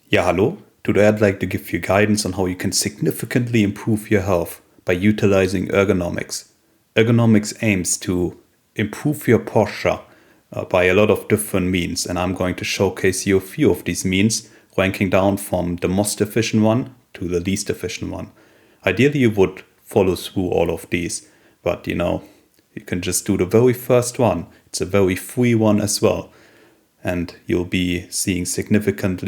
Yeah, hello. Today I'd like to give you guidance on how you can significantly improve your health by utilizing ergonomics. Ergonomics aims to improve your posture by a lot of different means, and I'm going to showcase you a few of these means, ranking down from the most efficient one to the least efficient one. Ideally, you would follow through all of these, but you can just do the very first one. It's a very free one as well, and you'll be seeing significant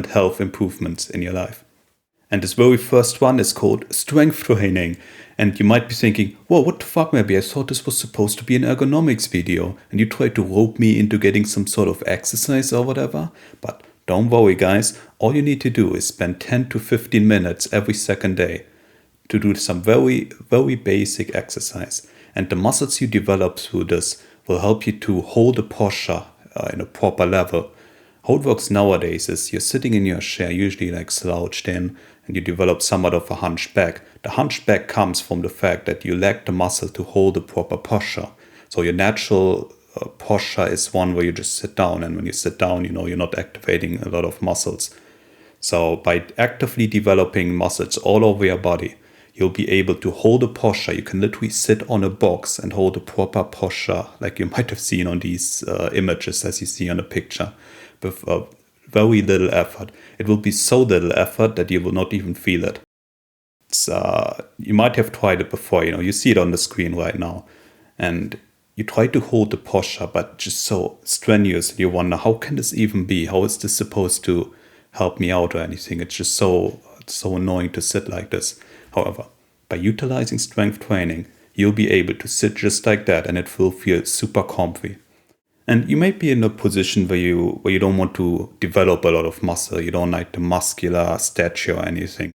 health improvements in your life. And this very first one is called strength training. And you might be thinking, whoa, what the fuck, Maebbie? I thought this was supposed to be an ergonomics video. And you tried to rope me into getting some sort of exercise or whatever. But don't worry, guys. All you need to do is spend 10 to 15 minutes every second day to do some very, very basic exercise. And the muscles you develop through this will help you to hold the posture in a proper level. How it works nowadays is you're sitting in your chair, usually like slouched in, and you develop somewhat of a hunchback. The hunchback comes from the fact that you lack the muscle to hold a proper posture. So your natural posture is one where you just sit down, and when you sit down, you're not activating a lot of muscles. So by actively developing muscles all over your body, you'll be able to hold a posture. You can literally sit on a box and hold a proper posture, like you might have seen on these images as you see on the picture, with very little effort. It will be so little effort that you will not even feel it. You might have tried it before, you see it on the screen right now. And you try to hold the posture, but just so strenuous, and you wonder, how can this even be? How is this supposed to help me out or anything? It's just so annoying to sit like this. However, by utilizing strength training, you'll be able to sit just like that, and it will feel super comfy. And you may be in a position where you don't want to develop a lot of muscle. You don't like the muscular stature or anything.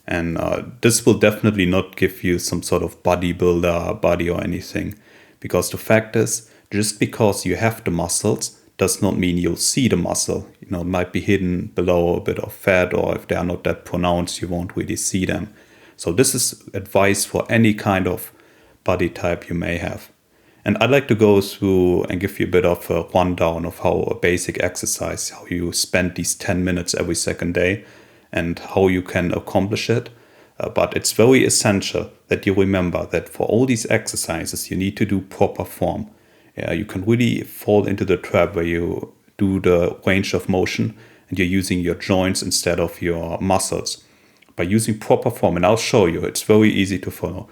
And this will definitely not give you some sort of bodybuilder body or anything. Because the fact is, just because you have the muscles does not mean you'll see the muscle. It might be hidden below a bit of fat, or if they are not that pronounced, you won't really see them. So this is advice for any kind of body type you may have. And I'd like to go through and give you a bit of a rundown of how a basic exercise, how you spend these 10 minutes every second day, and how you can accomplish it. But it's very essential that you remember that for all these exercises, you need to do proper form. You can really fall into the trap where you do the range of motion and you're using your joints instead of your muscles. By using proper form, and I'll show you, it's very easy to follow.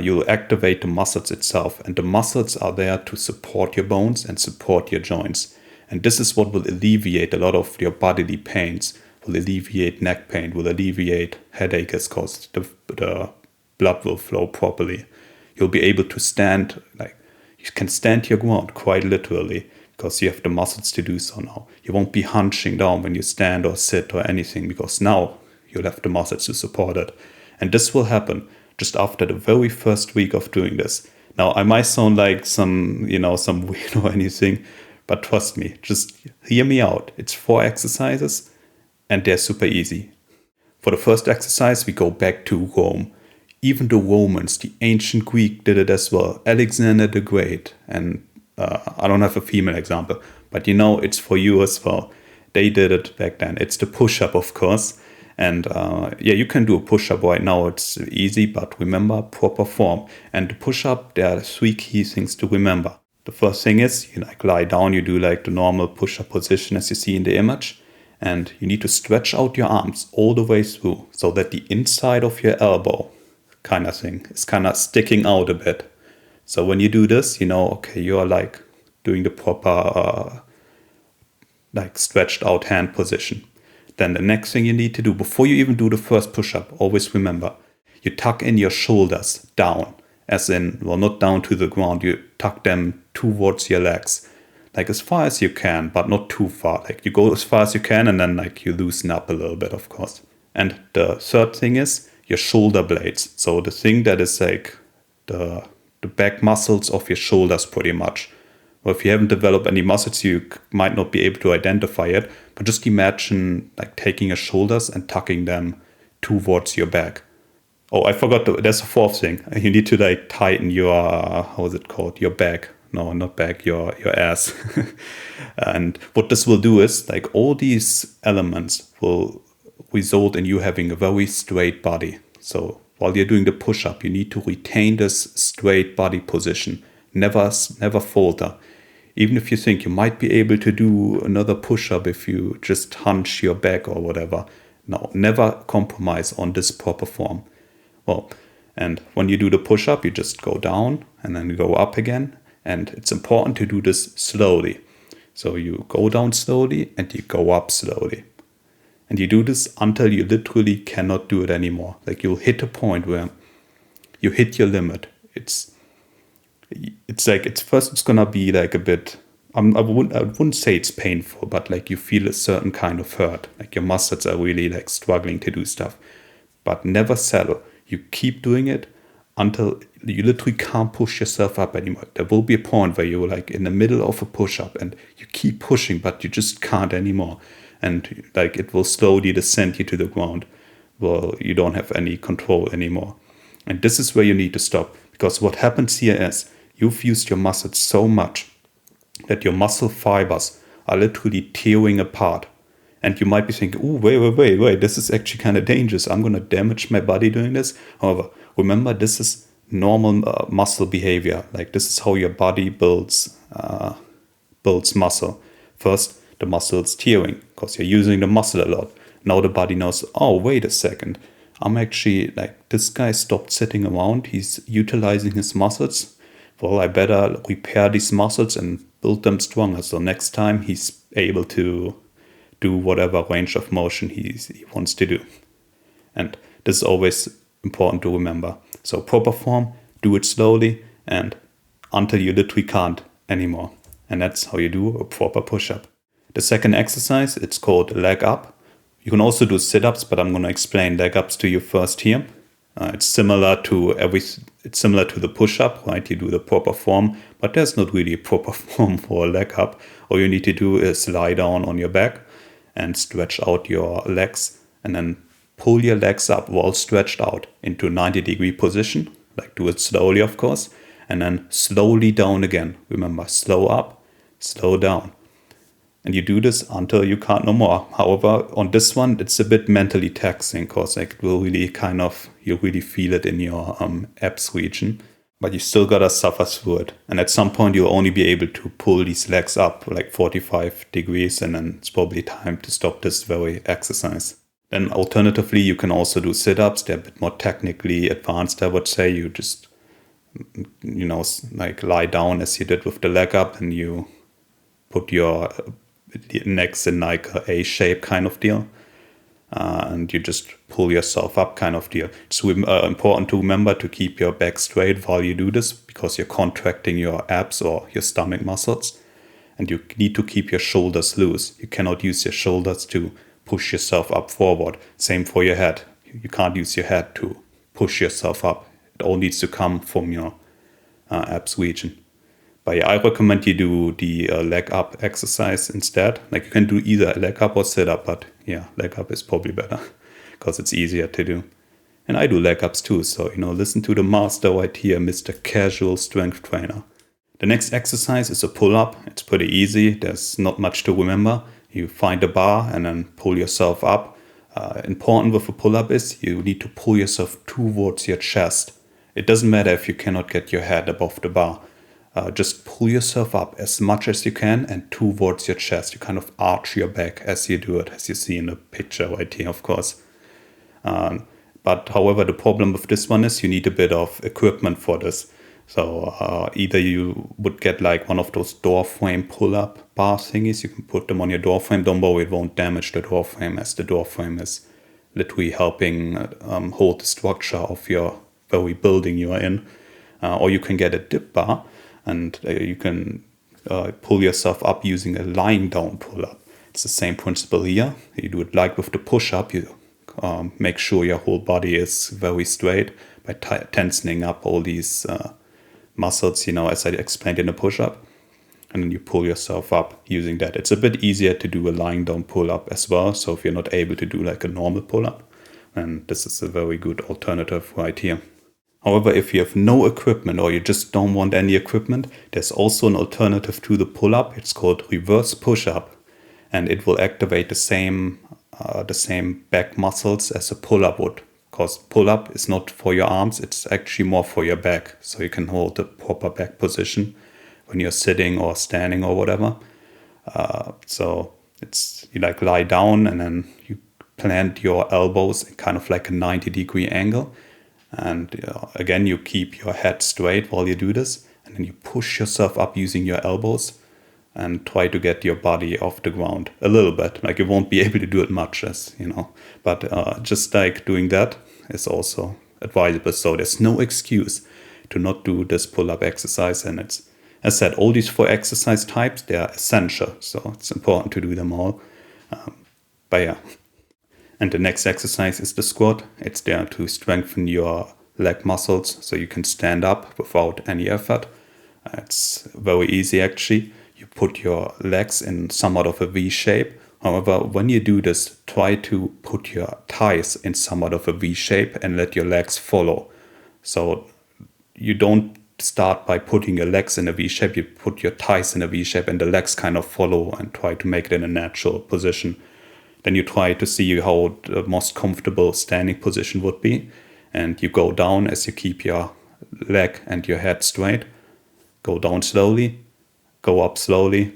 You'll activate the muscles itself, and the muscles are there to support your bones and support your joints. And this is what will alleviate a lot of your bodily pains, will alleviate neck pain, will alleviate headaches because the blood will flow properly. You'll be able to stand, you can stand your ground quite literally because you have the muscles to do so now. You won't be hunching down when you stand or sit or anything because now you'll have the muscles to support it. And this will happen just after the very first week of doing this. Now, I might sound like some weird or anything, but trust me, just hear me out. It's 4 exercises, and they're super easy. For the first exercise, we go back to Rome. Even the Romans, the ancient Greek did it as well. Alexander the Great, and I don't have a female example, but it's for you as well. They did it back then. It's the push-up, of course. And you can do a push-up right now. It's easy, but remember proper form. And the push-up, there are 3 key things to remember. The first thing is you lie down. You do the normal push-up position as you see in the image. And you need to stretch out your arms all the way through so that the inside of your elbow kind of thing is kind of sticking out a bit. So when you do this, okay, you are doing the proper stretched out hand position. Then the next thing you need to do, before you even do the first push-up, always remember, you tuck in your shoulders down, as in, not down to the ground, you tuck them towards your legs, as far as you can, but not too far. You go as far as you can, and then you loosen up a little bit, of course. And the third thing is your shoulder blades. So the thing that is the back muscles of your shoulders pretty much. Or if you haven't developed any muscles, you might not be able to identify it. But just imagine taking your shoulders and tucking them towards your back. Oh, I forgot. There's a fourth thing. You need to tighten your, your back. No, not back, your ass. And what this will do is, like, all these elements will result in you having a very straight body. So while you're doing the push-up, you need to retain this straight body position. Never falter. Even if you think you might be able to do another push-up if you just hunch your back or whatever. No, never compromise on this proper form. Well, and when you do the push-up, you just go down and then go up again. And it's important to do this slowly. So you go down slowly and you go up slowly. And you do this until you literally cannot do it anymore. Like you'll hit a point where you hit your limit. It's gonna be like a bit, I wouldn't say it's painful, but like you feel a certain kind of hurt. Like your muscles are really like struggling to do stuff. But never settle. You keep doing it until you literally can't push yourself up anymore. There will be a point where you're like in the middle of a push-up and you keep pushing, but you just can't anymore. And like it will slowly descend you to the ground. Well, you don't have any control anymore. And this is where you need to stop. Because what happens here is you've used your muscles so much that your muscle fibers are literally tearing apart. And you might be thinking, oh, wait, this is actually kind of dangerous. I'm going to damage my body doing this. However, remember, this is normal muscle behavior. Like this is how your body builds muscle. First, the muscle is tearing because you're using the muscle a lot. Now the body knows, oh, wait a second. I'm actually like, this guy stopped sitting around. He's utilizing his muscles. Well, I better repair these muscles and build them stronger. So next time he's able to do whatever range of motion he wants to do. And this is always important to remember. So proper form, do it slowly and until you literally can't anymore. And that's how you do a proper push-up. The second exercise, it's called leg up. You can also do sit-ups, but I'm going to explain leg ups to you first here. It's similar to the push-up, right? You do the proper form, but there's not really a proper form for a leg up. All you need to do is lie down on your back and stretch out your legs and then pull your legs up while stretched out into a 90-degree position. Like do it slowly, of course, and then slowly down again. Remember, slow up, slow down. And you do this until you can't no more. However, on this one, it's a bit mentally taxing because like it will really you'll really feel it in your abs region. But you still gotta suffer through it. And at some point, you'll only be able to pull these legs up like 45 degrees. And then it's probably time to stop this very exercise. Then alternatively, you can also do sit-ups. They're a bit more technically advanced, I would say. You just, like lie down as you did with the leg up and you put your necks in like a A-shape kind of deal. And you just pull yourself up kind of deal. It's important to remember to keep your back straight while you do this because you're contracting your abs or your stomach muscles. And you need to keep your shoulders loose. You cannot use your shoulders to push yourself up forward. Same for your head. You can't use your head to push yourself up. It all needs to come from your abs region. But yeah, I recommend you do the leg up exercise instead. Like you can do either a leg up or sit up, but yeah, leg up is probably better because it's easier to do. And I do leg ups too, so listen to the master right here, Mr. Casual Strength Trainer. The next exercise is a pull-up. It's pretty easy. There's not much to remember. You find a bar and then pull yourself up. Important with a pull-up is you need to pull yourself towards your chest. It doesn't matter if you cannot get your head above the bar. Just pull yourself up as much as you can and towards your chest. You kind of arch your back as you do it, as you see in the picture right here, of course. But however, the problem with this one is you need a bit of equipment for this. So either you would get like one of those door frame pull-up bar thingies. You can put them on your door frame. Don't worry, it won't damage the door frame as the door frame is literally helping hold the structure of your very building you are in. Or you can get a dip bar and you can pull yourself up using a lying down pull-up. It's the same principle here. You do it like with the push-up. You make sure your whole body is very straight by tensioning up all these muscles, as I explained in the push-up. And then you pull yourself up using that. It's a bit easier to do a lying down pull-up as well. So if you're not able to do like a normal pull-up, then this is a very good alternative right here. However, if you have no equipment or you just don't want any equipment, there's also an alternative to the pull-up. It's called reverse push-up, and it will activate the same back muscles as a pull-up would. Because pull-up is not for your arms, it's actually more for your back. So you can hold the proper back position when you're sitting or standing or whatever. So you like lie down and then you plant your elbows in kind of like a 90-degree angle. And again, you keep your head straight while you do this. And then you push yourself up using your elbows and try to get your body off the ground a little bit. Like you won't be able to do it much, but just like doing that is also advisable. So there's no excuse to not do this pull-up exercise. And it's, as I said, all these 4 exercise types, they are essential. So it's important to do them all. But yeah. And the next exercise is the squat. It's there to strengthen your leg muscles so you can stand up without any effort. It's very easy actually. You put your legs in somewhat of a V shape. However, when you do this, try to put your thighs in somewhat of a V shape and let your legs follow. So you don't start by putting your legs in a V shape. You put your thighs in a V shape and the legs kind of follow and try to make it in a natural position. Then you try to see how the most comfortable standing position would be. And you go down as you keep your leg and your head straight. Go down slowly, go up slowly,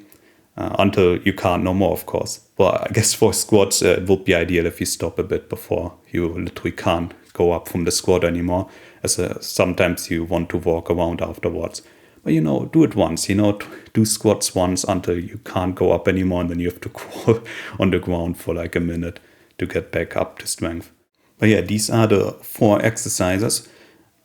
until you can't no more, of course. But I guess for squats, it would be ideal if you stop a bit before you literally can't go up from the squat anymore. As sometimes you want to walk around afterwards. But, do it once, do squats once until you can't go up anymore, and then you have to crawl on the ground for like a minute to get back up to strength. But yeah, these are the 4 exercises.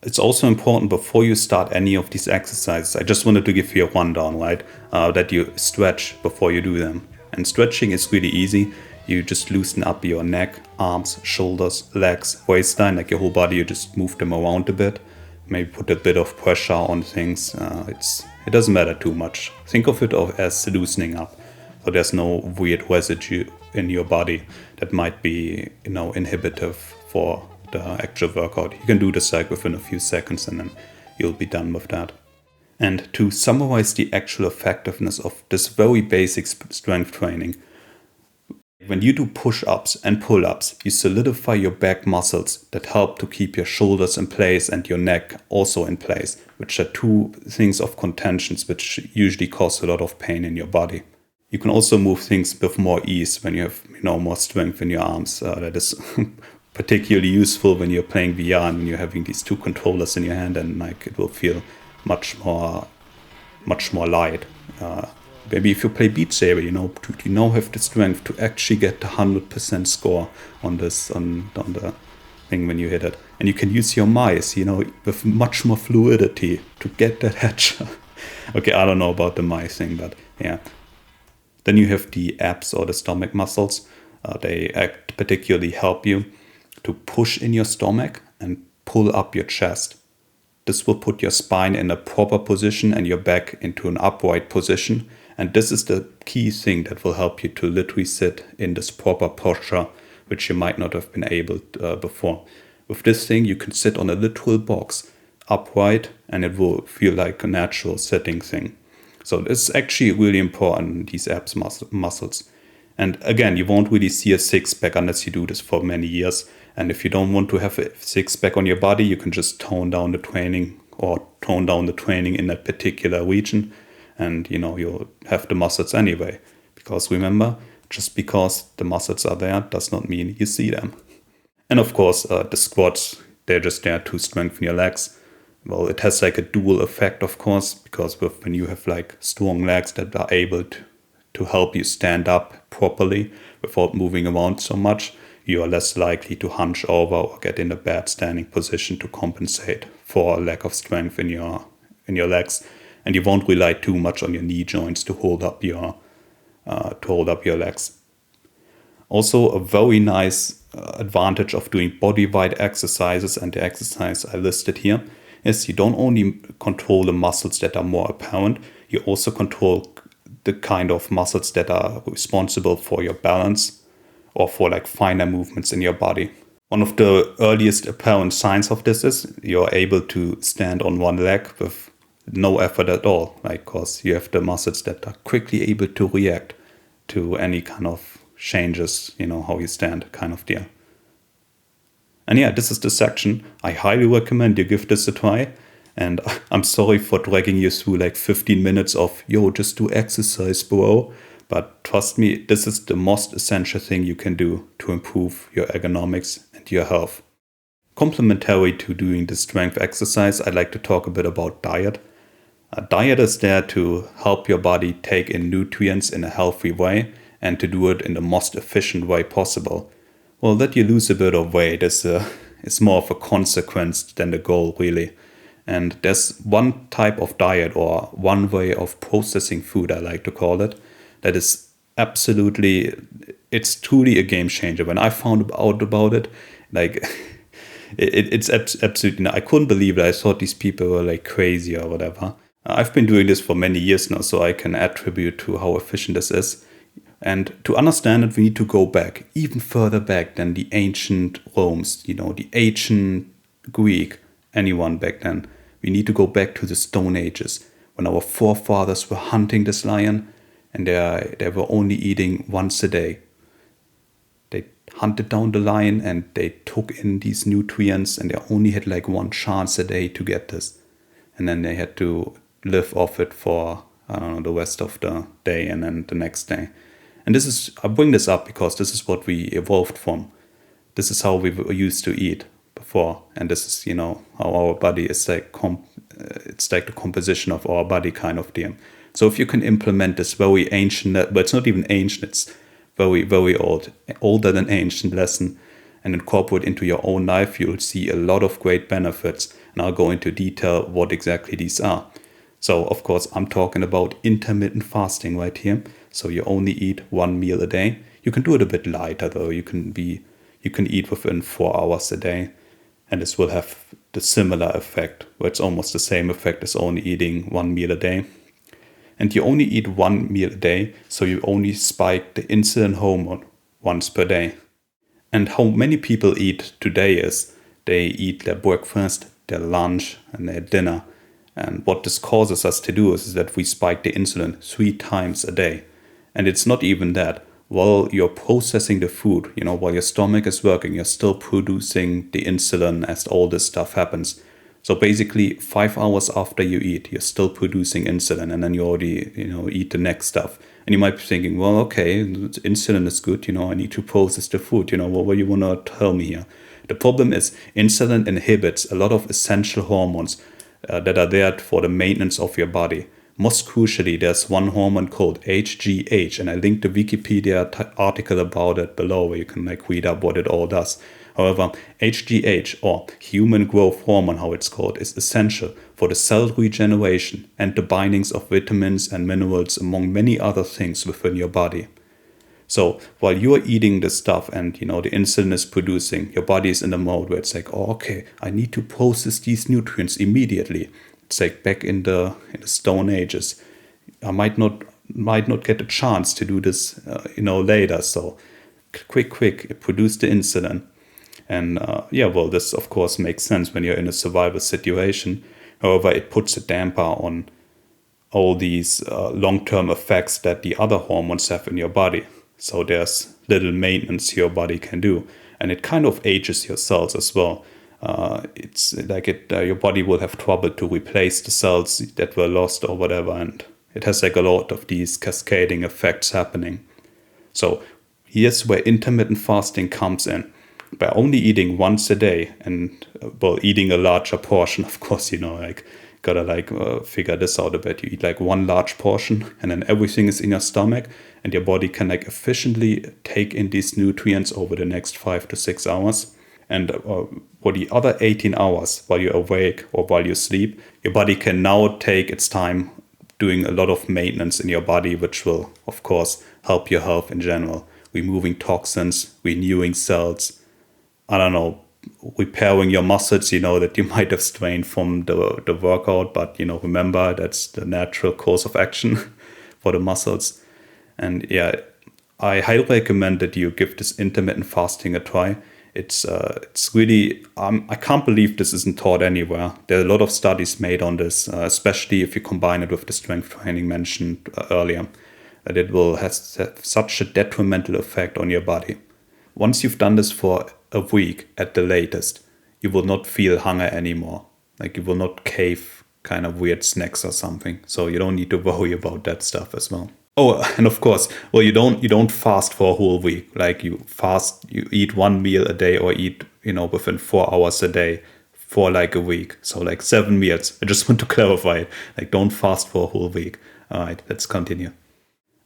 It's also important before you start any of these exercises, I just wanted to give you a rundown, right? That you stretch before you do them. And stretching is really easy. You just loosen up your neck, arms, shoulders, legs, waistline, like your whole body, you just move them around a bit. Maybe put a bit of pressure on things. It doesn't matter too much. Think of it as loosening up. So there's no weird residue in your body that might be, inhibitive for the actual workout. You can do this like within a few seconds and then you'll be done with that. And to summarize the actual effectiveness of this very basic strength training, when you do push-ups and pull-ups, you solidify your back muscles that help to keep your shoulders in place and your neck also in place, which are 2 things of contentions which usually cause a lot of pain in your body. You can also move things with more ease when you have more strength in your arms. That is particularly useful when you're playing VR and when you're having these 2 controllers in your hand, and like it will feel much more light. Maybe if you play Beat Saber, you now have the strength to actually get the 100% score on the thing when you hit it. And you can use your mice, with much more fluidity to get that headshot. Okay, I don't know about the mice thing, but yeah. Then you have the abs or the stomach muscles. They particularly help you to push in your stomach and pull up your chest. This will put your spine in a proper position and your back into an upright position. And this is the key thing that will help you to literally sit in this proper posture, which you might not have been able before. With this thing, you can sit on a literal box upright and it will feel like a natural sitting thing. So this is actually really important, these abs muscles. And again, you won't really see a 6-pack unless you do this for many years. And if you don't want to have a 6-pack on your body, you can just tone down the training in that particular region. And, you'll have the muscles anyway. Because remember, just because the muscles are there does not mean you see them. And of course, the squats, they're just there to strengthen your legs. Well, it has like a dual effect, of course, because when you have like strong legs that are able to help you stand up properly without moving around so much, you are less likely to hunch over or get in a bad standing position to compensate for a lack of strength in your legs. And you won't rely too much on your knee joints to hold up your legs. Also, a very nice advantage of doing body-wide exercises, and the exercise I listed here, is you don't only control the muscles that are more apparent, you also control the kind of muscles that are responsible for your balance or for like finer movements in your body. One of the earliest apparent signs of this is you're able to stand on one leg with no effort at all, like, because you have the muscles that are quickly able to react to any kind of changes, how you stand kind of deal. And yeah, this is the section. I highly recommend you give this a try. And I'm sorry for dragging you through like 15 minutes of, just do exercise, bro. But trust me, this is the most essential thing you can do to improve your ergonomics and your health. Complementary to doing the strength exercise, I'd like to talk a bit about diet. A diet is there to help your body take in nutrients in a healthy way and to do it in the most efficient way possible. Well, that you lose a bit of weight is more of a consequence than the goal, really. And there's one type of diet or one way of processing food, I like to call it, that is absolutely, it's truly a game changer. When I found out about it, like, it's absolutely, I couldn't believe it. I thought these people were like crazy or whatever. I've been doing this for many years now, so I can attribute to how efficient this is. And to understand it, we need to go back, even further back than the ancient Romans, the ancient Greek, anyone back then. We need to go back to the Stone Ages, when our forefathers were hunting this lion, and they were only eating once a day. They hunted down the lion, and they took in these nutrients, and they only had like one chance a day to get this. And then they had to live off it for, the rest of the day and then the next day. And I bring this up because this is what we evolved from. This is how we used to eat before. And this is, how our body is like, it's like the composition of our body kind of deal. So if you can implement this very ancient, but it's not even ancient, it's very, very old, older than ancient lesson, and incorporate into your own life, you'll see a lot of great benefits. And I'll go into detail what exactly these are. So, of course, I'm talking about intermittent fasting right here. So you only eat one meal a day. You can do it a bit lighter though. You can eat within 4 hours a day, and this will have the similar effect, where it's almost the same effect as only eating one meal a day. And you only eat one meal a day, so you only spike the insulin hormone once per day. And how many people eat today is they eat their breakfast, their lunch, and their dinner. And what this causes us to do is that we spike the insulin 3 times a day. And it's not even that. While you're processing the food, while your stomach is working, you're still producing the insulin as all this stuff happens. So basically 5 hours after you eat, you're still producing insulin, and then you already, eat the next stuff. And you might be thinking, well, okay, insulin is good, I need to process the food, what do you want to tell me here? The problem is insulin inhibits a lot of essential hormones that are there for the maintenance of your body. Most crucially, there's one hormone called HGH, and I linked the Wikipedia article about it below where you can read up what it all does. However, HGH, or human growth hormone, how it's called, is essential for the cell regeneration and the bindings of vitamins and minerals, among many other things within your body. So while you're eating this stuff and, the insulin is producing, your body is in a mode where it's like, oh, okay, I need to process these nutrients immediately. It's like back in the Stone Ages. I might not get a chance to do this, later. So quick, produce the insulin. And this of course makes sense when you're in a survival situation. However, it puts a damper on all these long-term effects that the other hormones have in your body. So there's little maintenance your body can do, and it kind of ages your cells as well. It's like your body will have trouble to replace the cells that were lost or whatever, and it has like a lot of these cascading effects happening. So here's where intermittent fasting comes in. By only eating once a day and eating a larger portion, of course, gotta figure this out a bit. You eat like one large portion, and then everything is in your stomach, and your body can efficiently take in these nutrients over the next 5 to 6 hours. And for the other 18 hours while you're awake or while you sleep, your body can now take its time doing a lot of maintenance in your body, which will, of course, help your health in general. Removing toxins, renewing cells, repairing your muscles, that you might have strained from the workout. But, remember, that's the natural course of action for the muscles. And I highly recommend that you give this intermittent fasting a try. It's really, I can't believe this isn't taught anywhere. There are a lot of studies made on this, especially if you combine it with the strength training mentioned earlier, that it will have such a detrimental effect on your body. Once you've done this for a week at the latest, you will not feel hunger anymore. Like you will not crave kind of weird snacks or something. So you don't need to worry about that stuff as well. Oh, and of course, well, you don't fast for a whole week. Like you eat one meal a day or eat, within 4 hours a day for like a week. So like 7 meals. I just want to clarify it. Like don't fast for a whole week. All right, let's continue.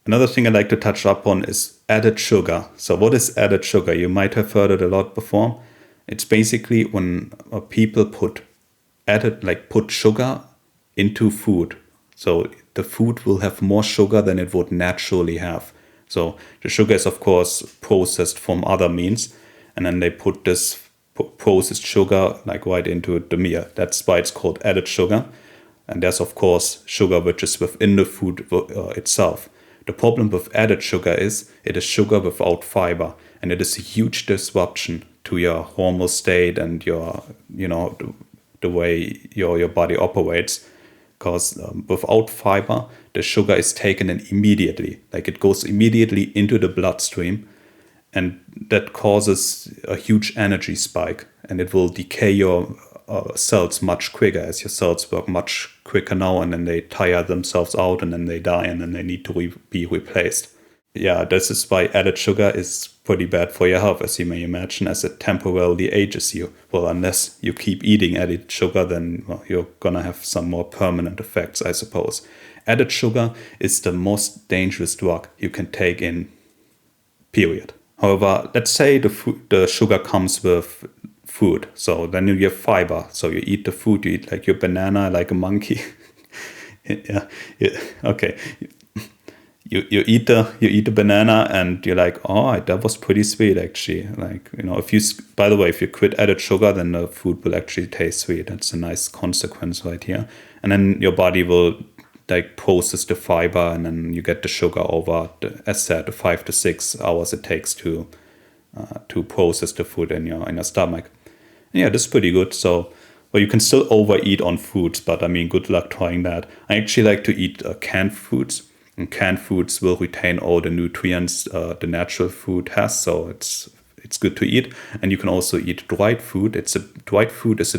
Another thing I'd like to touch upon is added sugar. So what is added sugar? You might have heard it a lot before. It's basically when people put sugar into food. So the food will have more sugar than it would naturally have. So the sugar is, of course, processed from other means. And then they put this processed sugar like right into the meal. That's why it's called added sugar. And there's, of course, sugar which is within the food itself. The problem with added sugar is it is sugar without fiber. And it is a huge disruption to your hormonal state and your, the way your body operates. Because without fiber, the sugar is taken in immediately. Like it goes immediately into the bloodstream. And that causes a huge energy spike. And it will decay your cells much quicker, as your cells work much quicker now. And then they tire themselves out and then they die and then they need to be replaced. Yeah, this is why added sugar is pretty bad for your health, as you may imagine, as it temporarily ages you. Well, unless you keep eating added sugar, then you're gonna have some more permanent effects, I suppose. Added sugar is the most dangerous drug you can take in, period. However, let's say the sugar comes with food, so then you have fiber. So you eat the food, you eat like your banana like a monkey. yeah, okay. You eat the banana and you're like, oh, that was pretty sweet actually. Like, if you quit added sugar, then the food will actually taste sweet. That's a nice consequence right here. And then your body will like process the fiber and then you get the sugar over, as said, the 5 to 6 hours it takes to process the food in your stomach. And yeah, this is pretty good. So, well, you can still overeat on foods, but I mean, good luck trying that. I actually like to eat canned foods. And canned foods will retain all the nutrients the natural food has, so it's good to eat. And you can also eat dried food. Dried food is a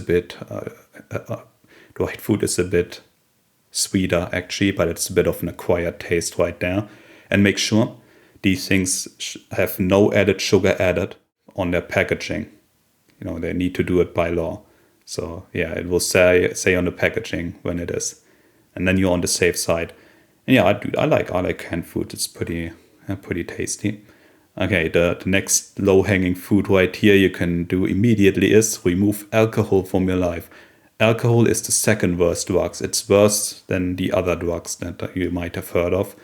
bit sweeter actually, but it's a bit of an acquired taste right there. And make sure these things have no added sugar added on their packaging. They need to do it by law. So yeah, it will say on the packaging when it is, and then you're on the safe side. And yeah, I like canned food. It's pretty tasty. Okay, the next low-hanging fruit right here you can do immediately is remove alcohol from your life. Alcohol is the second worst drugs. It's worse than the other drugs that you might have heard of.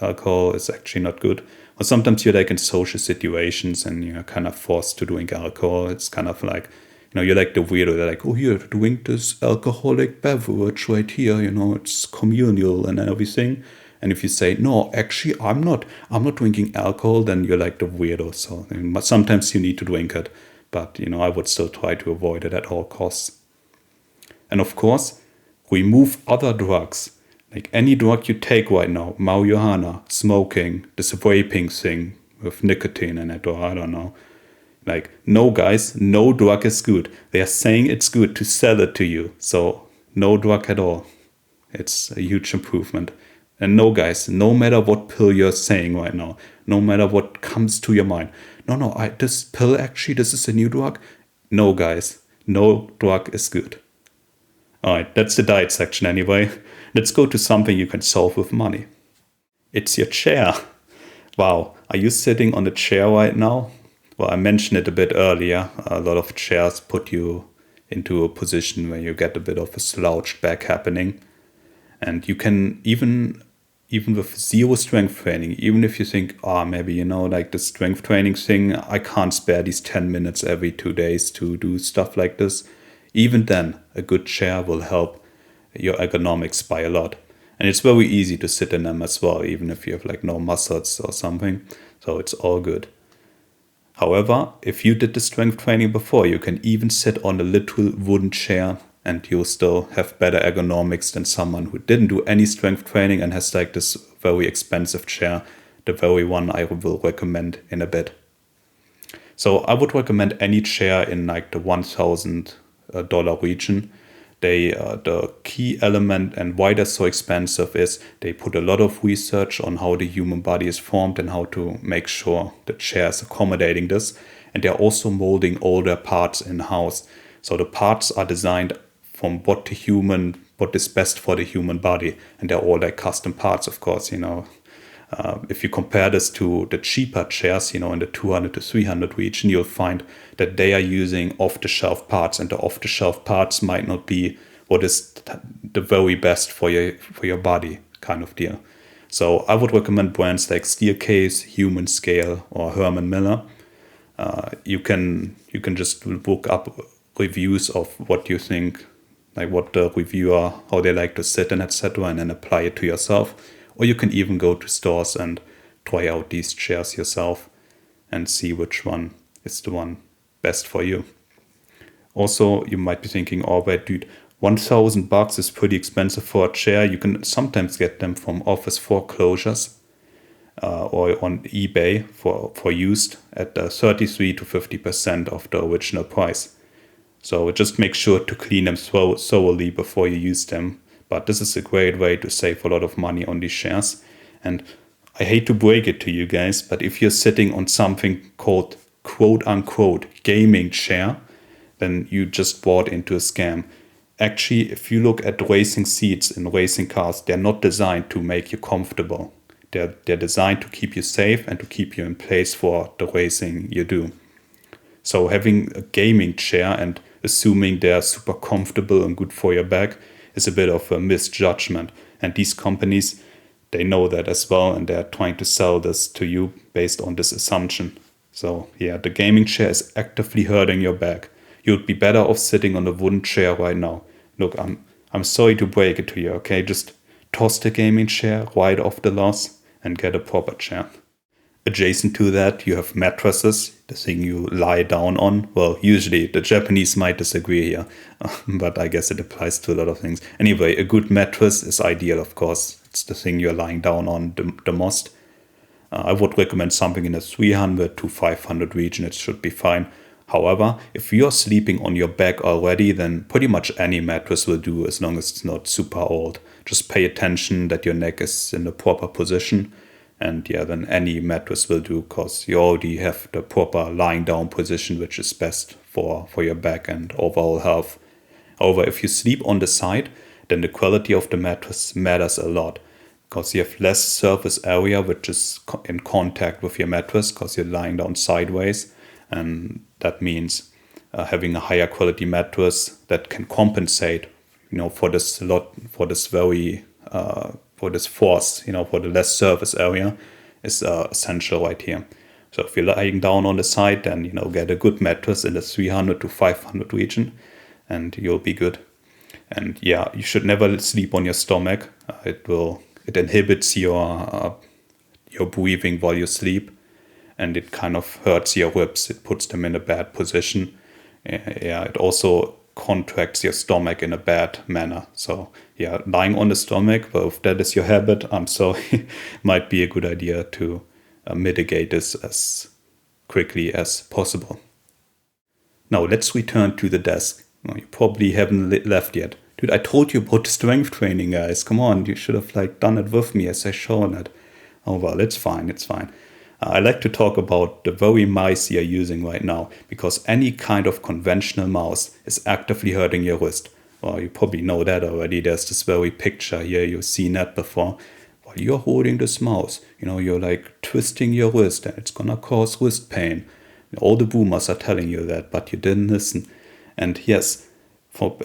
Alcohol is actually not good. Or sometimes you're like in social situations and you're kind of forced to drink alcohol. It's kind of like, you're like the weirdo. They're like, oh, here, drink this alcoholic beverage right here. It's communal and everything. And if you say, no, actually, I'm not drinking alcohol, then you're like the weirdo. So sometimes you need to drink it. But, I would still try to avoid it at all costs. And of course, remove other drugs. Like any drug you take right now, marijuana, smoking, this vaping thing with nicotine in it, or I don't know. Like, no, guys, no drug is good. They are saying it's good to sell it to you. So, no drug at all. It's a huge improvement. And no, guys, no matter what pill you're saying right now, no matter what comes to your mind. This pill actually, this is a new drug. No, guys, no drug is good. All right, that's the diet section anyway. Let's go to something you can solve with money. It's your chair. Wow, are you sitting on a chair right now? Well, I mentioned it a bit earlier. A lot of chairs put you into a position where you get a bit of a slouched back happening. And you can, even with zero strength training, even if you think, maybe, like the strength training thing, I can't spare these 10 minutes every 2 days to do stuff like this. Even then, a good chair will help your ergonomics by a lot. And it's very easy to sit in them as well, even if you have like no muscles or something. So it's all good. However, if you did the strength training before, you can even sit on a literal wooden chair and you'll still have better ergonomics than someone who didn't do any strength training and has like this very expensive chair, the very one I will recommend in a bit. So I would recommend any chair in like the $1,000 region. The key element and why they're so expensive is they put a lot of research on how the human body is formed and how to make sure the chair is accommodating this. And they're also molding all their parts in-house. So the parts are designed from what is best for the human body. And they're all like custom parts, of course, if you compare this to the cheaper chairs, in the 200 to 300 region, you'll find that they are using off-the-shelf parts, and the off-the-shelf parts might not be what is the very best for your body kind of deal. So I would recommend brands like Steelcase, Human Scale, or Herman Miller. You can just look up reviews of what you think, like what the reviewer, how they like to sit and etc., and then apply it to yourself. Or you can even go to stores and try out these chairs yourself and see which one is the one best for you. Also, you might be thinking, oh, wait, dude, $1,000 is pretty expensive for a chair. You can sometimes get them from office foreclosures or on eBay for used at 33 to 50% of the original price. So just make sure to clean them thoroughly before you use them. But this is a great way to save a lot of money on these chairs. And I hate to break it to you guys, but if you're sitting on something called quote unquote gaming chair, then you just bought into a scam. Actually, if you look at racing seats in racing cars, they're not designed to make you comfortable. They're designed to keep you safe and to keep you in place for the racing you do. So having a gaming chair and assuming they're super comfortable and good for your back is a bit of a misjudgment. And these companies, they know that as well, and they're trying to sell this to you based on this assumption. So yeah, the gaming chair is actively hurting your back. You'd be better off sitting on a wooden chair right now. Look, I'm sorry to break it to you, okay? Just toss the gaming chair right off the loss and get a proper chair. Adjacent to that, you have mattresses, the thing you lie down on. Well, usually the Japanese might disagree here, but I guess it applies to a lot of things. Anyway, a good mattress is ideal, of course. It's the thing you're lying down on the most. I would recommend something in the 300 to 500 region. It should be fine. However, if you're sleeping on your back already, then pretty much any mattress will do as long as it's not super old. Just pay attention that your neck is in the proper position. And yeah, then any mattress will do because you already have the proper lying down position, which is best for your back and overall health. However, if you sleep on the side, then the quality of the mattress matters a lot because you have less surface area, which is in contact with your mattress because you're lying down sideways. And that means having a higher quality mattress that can compensate, for this force, for the less surface area is essential right here. So if you're lying down on the side, then, get a good mattress in the 300 to 500 region and you'll be good. And yeah, you should never sleep on your stomach. It inhibits your breathing while you sleep and it kind of hurts your ribs. It puts them in a bad position. Yeah, it also contracts your stomach in a bad manner. So yeah, lying on the stomach, well, if that is your habit, I'm sorry, might be a good idea to mitigate this as quickly as possible. Now let's return to the desk. Well, you probably haven't left yet. Dude, I told you about strength training, guys. Come on, you should have done it with me as I shown it. Oh well, it's fine. I like to talk about the very mice you're using right now, because any kind of conventional mouse is actively hurting your wrist. Well, you probably know that already. There's this very picture here. You've seen that before. While you're holding this mouse, you're twisting your wrist and it's gonna cause wrist pain. All the boomers are telling you that, but you didn't listen. And yes,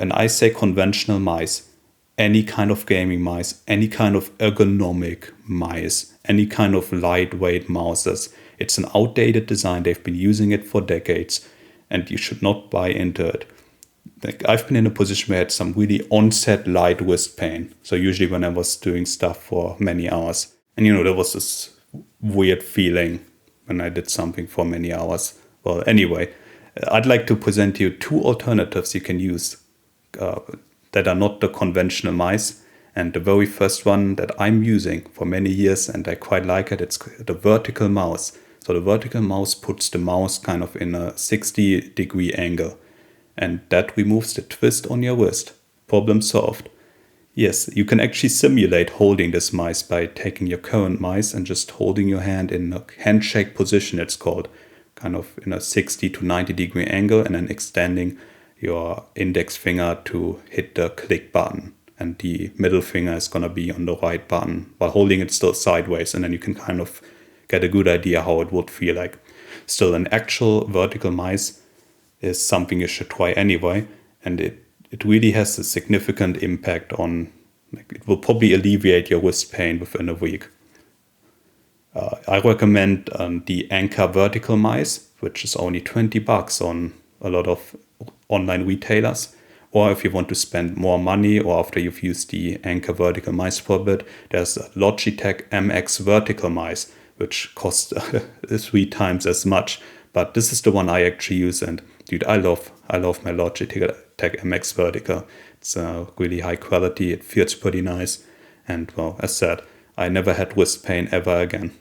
and I say conventional mice, any kind of gaming mice, any kind of ergonomic mice, any kind of lightweight mouses. It's an outdated design. They've been using it for decades and you should not buy into it. I've been in a position where I had some really onset light wrist pain. So usually when I was doing stuff for many hours. And there was this weird feeling when I did something for many hours. Well, anyway, I'd like to present you two alternatives you can use that are not the conventional mice. And the very first one that I'm using for many years, and I quite like it, it's the vertical mouse. So the vertical mouse puts the mouse kind of in a 60-degree angle, and that removes the twist on your wrist. Problem solved. Yes, you can actually simulate holding this mice by taking your current mice and just holding your hand in a handshake position, it's called, kind of in a 60 to 90-degree angle, and then extending your index finger to hit the click button. And the middle finger is going to be on the right button while holding it still sideways. And then you can kind of get a good idea how it would feel like. Still, an actual vertical mice is something you should try anyway. And it really has a significant impact on, like, it will probably alleviate your wrist pain within a week. I recommend the Anker vertical mice, which is only $20 on a lot of online retailers. Or if you want to spend more money, or after you've used the Anker vertical mice for a bit, there's a Logitech MX vertical mice, which costs 3 times as much. But this is the one I actually use, and dude, I love my Logitech MX vertical. It's really high quality. It feels pretty nice, and well, as said, I never had wrist pain ever again.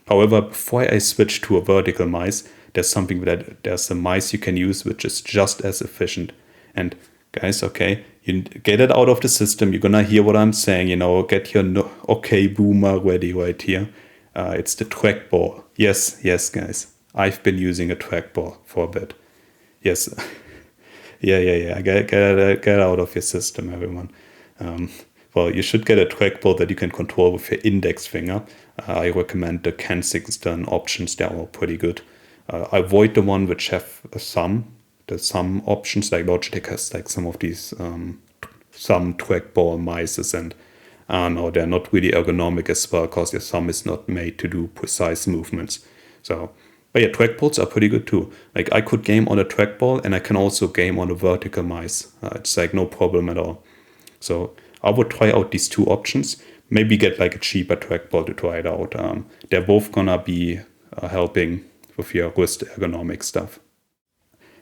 However, before I switch to a vertical mice, there's a mice you can use which is just as efficient. And guys, okay, you get it out of the system. You're gonna hear what I'm saying, get your okay boomer ready right here. It's the trackball. Yes, guys. I've been using a trackball for a bit. Yes. yeah. Get it out of your system, everyone. Well, you should get a trackball that you can control with your index finger. I recommend the Kensington options. They're all pretty good. Avoid the one which have there's some options, like Logitech has like some of these some trackball mices, and no, they're not really ergonomic as well, because your thumb is not made to do precise movements. So, but yeah, trackballs are pretty good too. Like, I could game on a trackball, and I can also game on a vertical mice. It's like no problem at all. So I would try out these two options. Maybe get like a cheaper trackball to try it out. They're both gonna be helping with your wrist ergonomic stuff.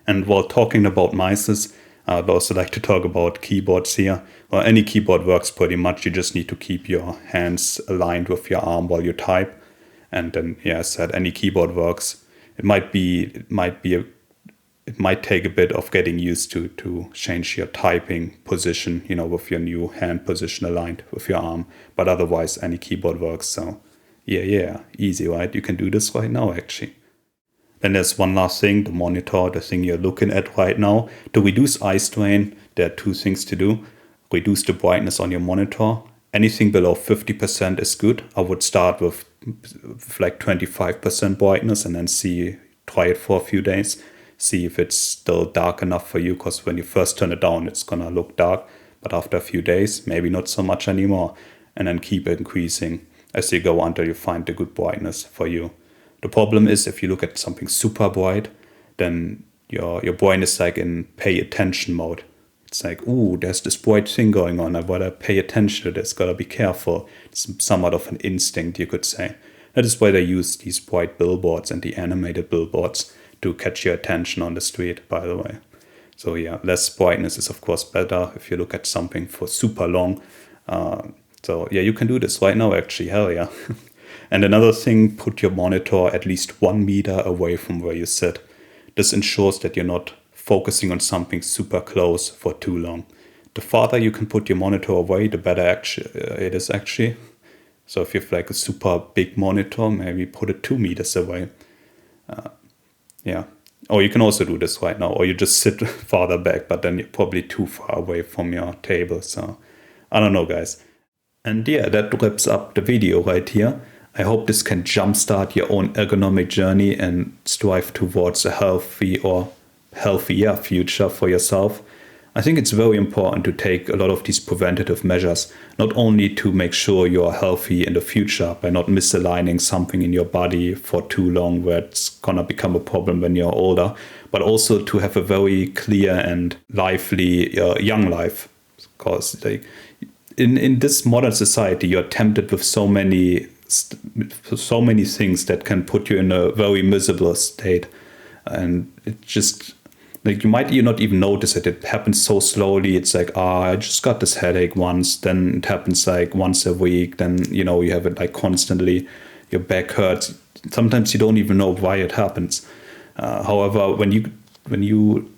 And while talking about mices, I'd also like to talk about keyboards here. Well, any keyboard works pretty much. You just need to keep your hands aligned with your arm while you type. And then, yeah, as I said, any keyboard works. It might take a bit of getting used to change your typing position, with your new hand position aligned with your arm. But otherwise, any keyboard works. So, yeah, easy, right? You can do this right now, actually. Then there's one last thing, the monitor, the thing you're looking at right now. To reduce eye strain, there are 2 things to do. Reduce the brightness on your monitor. Anything below 50% is good. I would start with like 25% brightness and then try it for a few days. See if it's still dark enough for you, because when you first turn it down, it's gonna look dark. But after a few days, maybe not so much anymore. And then keep increasing as you go until you find the good brightness for you. The problem is, if you look at something super bright, then your brain is like in pay attention mode. It's like, ooh, there's this bright thing going on. I gotta pay attention to this, gotta be careful. It's somewhat of an instinct, you could say. That is why they use these bright billboards and the animated billboards to catch your attention on the street, by the way. So yeah, less brightness is of course better if you look at something for super long. So yeah, you can do this right now, actually, hell yeah. And another thing, put your monitor at least 1 meter away from where you sit. This ensures that you're not focusing on something super close for too long. The farther you can put your monitor away, the better it is actually. So if you have like a super big monitor, maybe put it 2 meters away. Yeah. Or you can also do this right now, or you just sit farther back, but then you're probably too far away from your table. So I don't know, guys. And yeah, that wraps up the video right here. I hope this can jumpstart your own ergonomic journey and strive towards a healthier future for yourself. I think it's very important to take a lot of these preventative measures, not only to make sure you're healthy in the future by not misaligning something in your body for too long where it's gonna become a problem when you're older, but also to have a very clear and lively young life. Because in this modern society, you're tempted with so many things that can put you in a very miserable state. And it just, like, you might not even notice it. It happens so slowly. It's like, I just got this headache once. Then it happens like once a week. Then, you have it like constantly. Your back hurts. Sometimes you don't even know why it happens. However, when you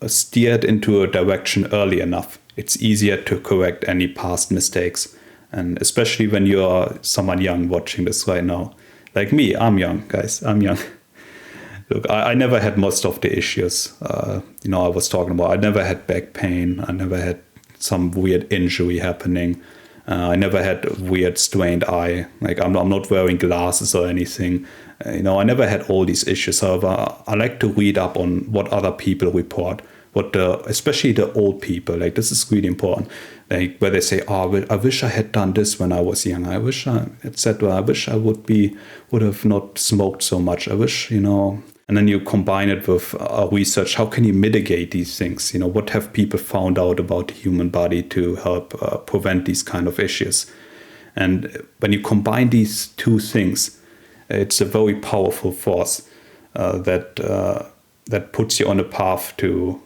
steer it into a direction early enough, it's easier to correct any past mistakes. And especially when you're someone young watching this right now. Like me, I'm young, guys. I'm young. Look, I never had most of the issues, I was talking about. I never had back pain. I never had some weird injury happening. I never had a weird strained eye. Like, I'm not wearing glasses or anything. I never had all these issues. However, I like to read up on what other people report, especially the old people. Like, this is really important. Like, where they say, "Oh, I wish I had done this when I was young. I wish etc. I wish I would have not smoked so much. I wish, And then you combine it with research. How can you mitigate these things? What have people found out about the human body to help prevent these kind of issues? And when you combine these two things, it's a very powerful force that puts you on a path to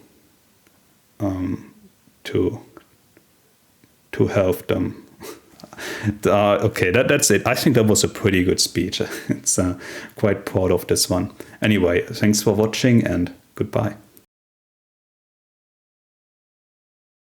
help them. Okay, that's it. I think that was a pretty good speech. It's quite proud of this one. Anyway, thanks for watching and goodbye.